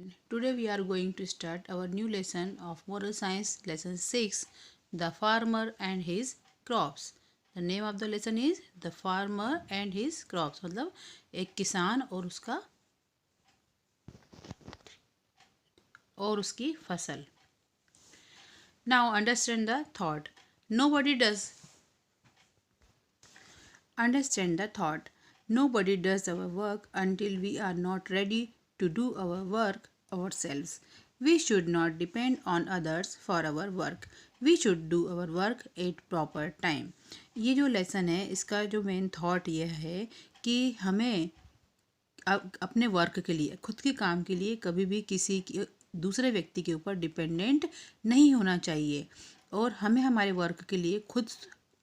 Today we are going to start our new lesson of moral science, lesson 6, The Farmer and His Crops. The name of the lesson is The Farmer and His Crops. मतलब एक किसान और उसकी फसल. Now understand the thought. Nobody does Understand the thought. Nobody does our work until we are not ready to do our work ourselves. We should not depend on others for our work. We should do our work at proper time. ये जो lesson है इसका जो main thought ये है कि हमें अपने वर्क के लिए, खुद के काम के लिए कभी भी किसी दूसरे व्यक्ति के ऊपर डिपेंडेंट नहीं होना चाहिए और हमें हमारे वर्क के लिए खुद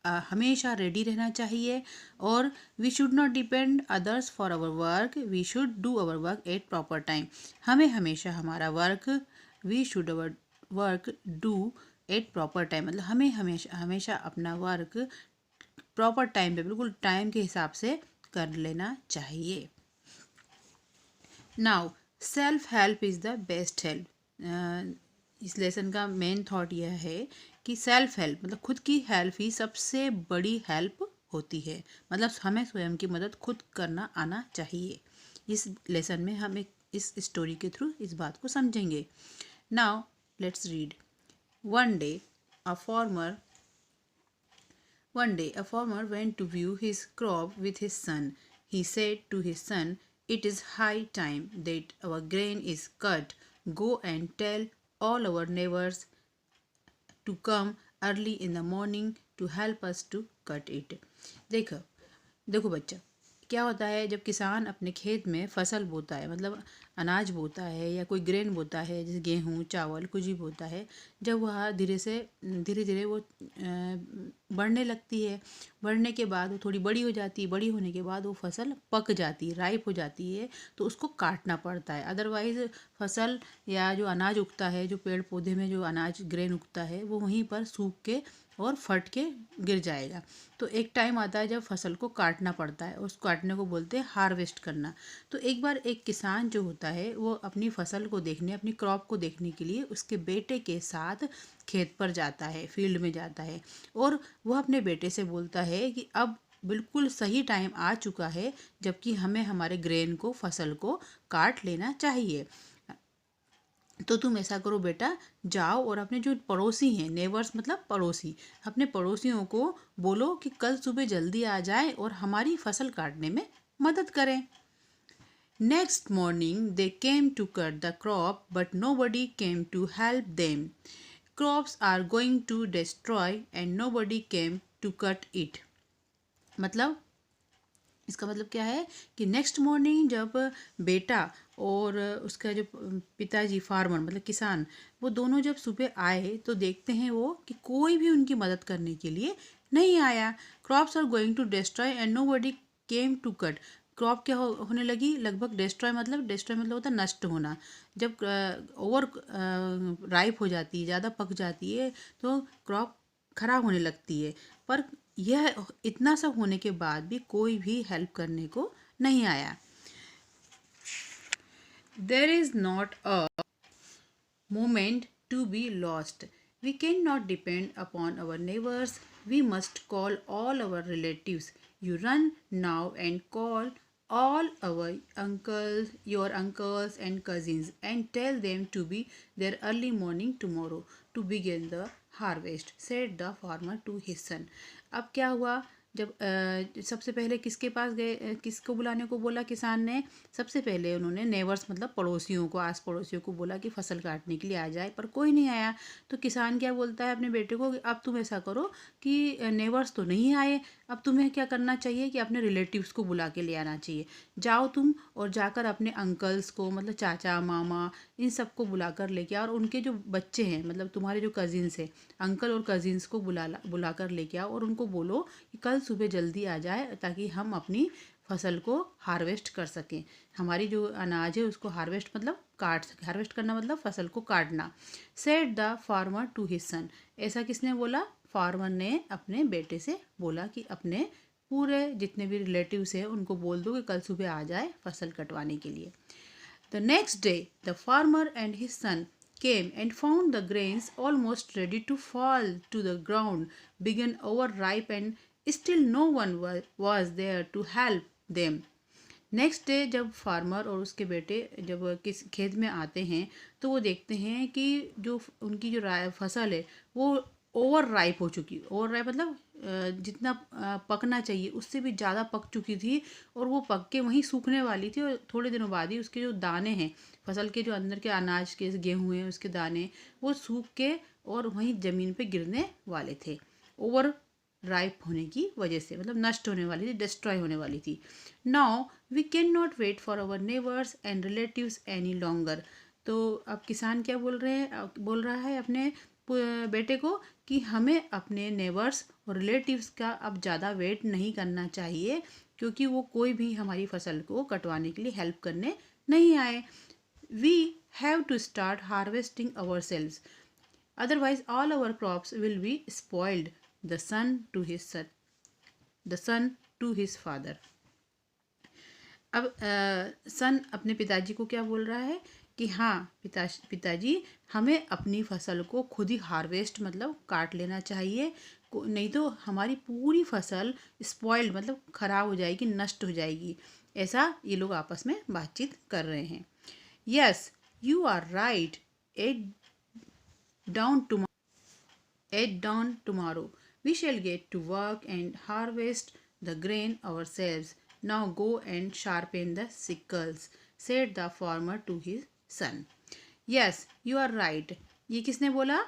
हमेशा रेडी रहना चाहिए. और we should not depend others for our work. We should do our work at proper time. हमें हमेशा हमारा work we should our work do at proper time मतलब हमें हमेशा अपना वर्क प्रॉपर टाइम पे, बिल्कुल टाइम के हिसाब से कर लेना चाहिए. Now self help is the best help. इस लेसन का मेन थॉट यह है कि सेल्फ हेल्प मतलब खुद की हेल्प ही सबसे बड़ी हेल्प होती है. मतलब हमें स्वयं की मदद खुद करना आना चाहिए. इस लेसन में हम एक इस स्टोरी के थ्रू इस बात को समझेंगे. Now let's read. One day a farmer went to view his crop with his son. He said to his son, "It is high time that our grain is cut. Go and tell all our neighbors to come early in the morning to help us to cut it." देखो देखो बच्चा, क्या होता है जब किसान अपने खेत में फसल बोता है, मतलब अनाज बोता है या कोई ग्रेन बोता है, जैसे गेहूँ चावल कुछ भी बोता है, जब वह धीरे धीरे वो बढ़ने लगती है. बढ़ने के बाद वो थोड़ी बड़ी हो जाती है. बड़ी होने के बाद वो फसल पक जाती है, राइप हो जाती है, तो उसको काटना पड़ता है. अदरवाइज़ फसल या जो अनाज उगता है, जो पेड़ पौधे में जो अनाज ग्रेन उगता है, वो वहीं पर सूख के और फट के गिर जाएगा. तो एक टाइम आता है जब फसल को काटना पड़ता है. उस काटने को बोलते हैं हार्वेस्ट करना. तो एक बार एक किसान जो होता है वो अपनी फसल को देखने, अपनी क्रॉप को देखने के लिए उसके बेटे के साथ खेत पर जाता है, फील्ड में जाता है. और वह अपने बेटे से बोलता है कि अब बिल्कुल सही टाइम आ चुका है जबकि हमें हमारे ग्रेन को, फसल को काट लेना चाहिए. तो तुम ऐसा करो बेटा, जाओ और अपने जो पड़ोसी हैं, नेबर्स मतलब पड़ोसी, अपने पड़ोसियों को बोलो कि कल सुबह जल्दी आ जाए और हमारी फसल काटने में मदद करें. Next morning they came to cut the crop but nobody came to help them. Crops are going to destroy and nobody came to cut it. मतलब इसका मतलब क्या है कि नेक्स्ट मॉर्निंग जब बेटा और उसका जो पिताजी फार्मर मतलब किसान, वो दोनों जब सुबह आए तो देखते हैं वो कि कोई भी उनकी मदद करने के लिए नहीं आया. Crops are going to destroy and nobody came to cut. Crop क्या होने लगी, लगभग डिस्ट्रॉय मतलब होता है नष्ट होना. जब ओवर राइप हो जाती है, ज़्यादा पक जाती है, तो क्रॉप खराब होने लगती है. पर यह इतना सब होने के बाद भी कोई भी हेल्प करने को नहीं आया. There is not a moment to be lost. We cannot depend upon our neighbors. We must call all our relatives. You run now and call all your uncles and cousins, and tell them to be there early morning tomorrow to begin the harvest, said the farmer to his son. अब क्या हुआ, जब सबसे पहले किसके पास गए, किसको बुलाने को बोला किसान ने? सबसे पहले उन्होंने नेबर्स मतलब पड़ोसियों को, आस पड़ोसियों को बोला कि फसल काटने के लिए आ जाए, पर कोई नहीं आया. तो किसान क्या बोलता है अपने बेटे को कि अब तुम ऐसा करो कि नेबर्स तो नहीं आए, अब तुम्हें क्या करना चाहिए कि अपने रिलेटिव्स को बुला के ले आना चाहिए. जाओ तुम और जाकर अपने अंकल्स को, मतलब चाचा मामा, इन सबको बुला कर लेके आओ, और उनके जो बच्चे हैं, मतलब तुम्हारे जो कजिन्स हैं, अंकल और कजिन्स को बुला कर लेके आओ और उनको बोलो कि कल सुबह जल्दी आ जाए ताकि हम अपनी फसल को हार्वेस्ट कर सकें. हमारी जो अनाज है उसको हार्वेस्ट मतलब काट सकें. हार्वेस्ट करना मतलब फसल को काटना. Said the farmer to his son. ऐसा किसने बोला? फार्मर ने अपने बेटे से बोला कि अपने पूरे जितने भी रिलेटिव्स हैं उनको बोल दो कि कल सुबह आ जाए फसल कटवाने के लिए. The next day, the farmer and his son came and found the grains almost ready to fall to the ground, began overripe, and still no one was there to help them. Next day जब farmer और उसके बेटे जब किस खेत में आते हैं तो वो देखते हैं कि जो उनकी जो फसल है वो ओवर राइप हो चुकी। ओवर राइप मतलब जितना पकना चाहिए उससे भी ज़्यादा पक चुकी थी और वो पक के वहीं सूखने वाली थी। और थोड़े दिनों बाद ही उसके जो दाने हैं फसल के, जो अंदर के अनाज के गेहूँ हैं उसके दाने, वो सूख के और वहीं ज़मीन पे गिरने वाले थे ओवर राइप होने की वजह से, मतलब नष्ट होने वाली थी, डिस्ट्रॉय होने वाली थी। Now we can not wait for our neighbours and relatives any longer. तो अब किसान क्या बोल रहे हैं, बोल रहा है अपने बेटे को कि हमें अपने नेबर्स और रिलेटिव्स का अब ज़्यादा वेट नहीं करना चाहिए, क्योंकि वो कोई भी हमारी फसल को कटवाने के लिए हेल्प करने नहीं आए। We have to start harvesting ourselves, otherwise all our crops will be spoiled. The son to his son, the son to his father. अब सन अपने पिताजी को क्या बोल रहा है कि हाँ पिताजी, हमें अपनी फसल को खुद ही हार्वेस्ट मतलब काट लेना चाहिए, नहीं तो हमारी पूरी फसल स्पॉइल्ड मतलब ख़राब हो जाएगी, नष्ट हो जाएगी। ऐसा ये लोग आपस में बातचीत कर रहे हैं। Yes you are right, at dawn tomorrow we shall get to work and harvest the grain ourselves. Now go and sharpen the sickles, said the farmer to his son. Yes, you are right. ये किसने बोला?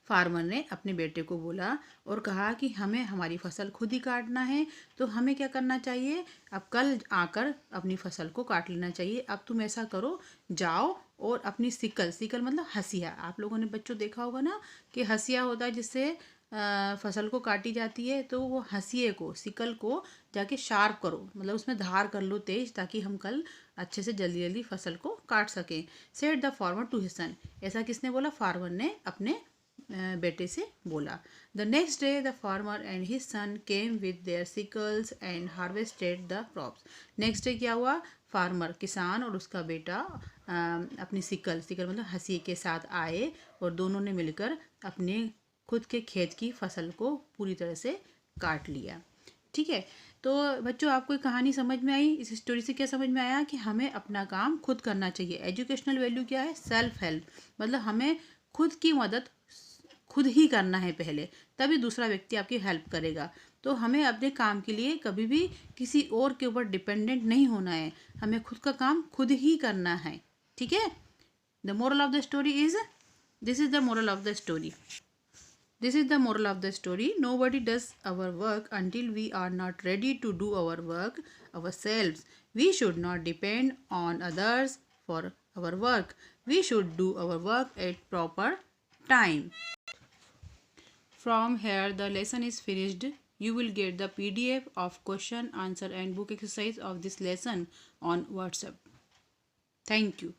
Farmer ने अपने बेटे को बोला और कहा कि हमें हमारी फसल खुद ही काटना है, तो हमें क्या करना चाहिए, अब कल आकर अपनी फसल को काट लेना चाहिए। अब तुम ऐसा करो, जाओ और अपनी सिकल मतलब हंसिया, आप लोगों ने बच्चों देखा होगा ना कि हंसिया होता है जिससे फसल को काटी जाती है, तो वो हंसिए को, सिकल को जाके शार्प करो, मतलब उसमें धार कर लो तेज, ताकि हम कल अच्छे से जल्दी जल्दी फसल को काट सकें। Said the farmer to his son, ऐसा किसने बोला? फार्मर ने अपने बेटे से बोला। The next day the farmer and his son came with their sickles and harvested the crops. Next day क्या हुआ? फार्मर किसान और उसका बेटा अपनी सिकल मतलब हंसी के साथ आए और दोनों ने मिलकर अपने खुद के खेत की फसल को पूरी तरह से काट लिया। ठीक है, तो बच्चों आपको कहानी समझ में आई? इस स्टोरी से क्या समझ में आया कि हमें अपना काम खुद करना चाहिए। एजुकेशनल वैल्यू क्या है? सेल्फ हेल्प, मतलब हमें खुद की मदद खुद ही करना है पहले, तभी दूसरा व्यक्ति आपकी हेल्प करेगा। तो हमें अपने काम के लिए कभी भी किसी और के ऊपर डिपेंडेंट नहीं होना है, हमें खुद का काम खुद ही करना है। ठीक है, the moral of the story is, this is the moral of the story, this is the moral of the story. Nobody does our work until we are not ready to do our work ourselves. We should not depend on others for our work. We should do our work at proper time. From here the lesson is finished. You will get the PDF of question, answer and book exercise of this lesson on WhatsApp. Thank you.